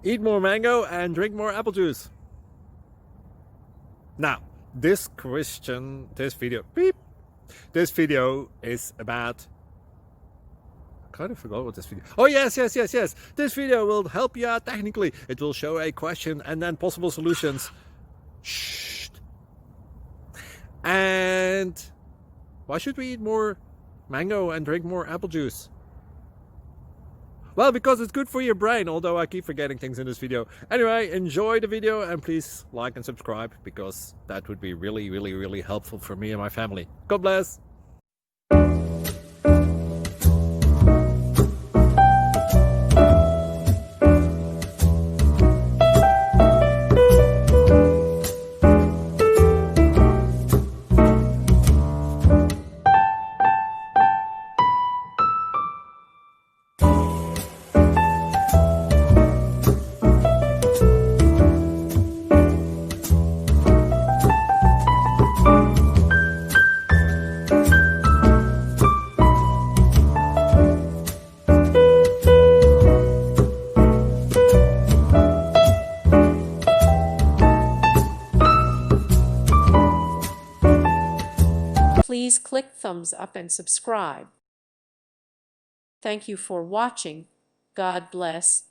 Eat more mango and drink more apple juice. Now, this video is about, I kind of forgot what this video. Oh, yes. This video will help you out technically. It will show a question and then possible solutions. Shh. And why should we eat more mango and drink more apple juice? Well, because it's good for your brain, although I keep forgetting things in this video. Anyway, enjoy the video and please like and subscribe, because that would be really helpful for me and my family. God bless! Please click thumbs up and subscribe. Thank you for watching. God bless.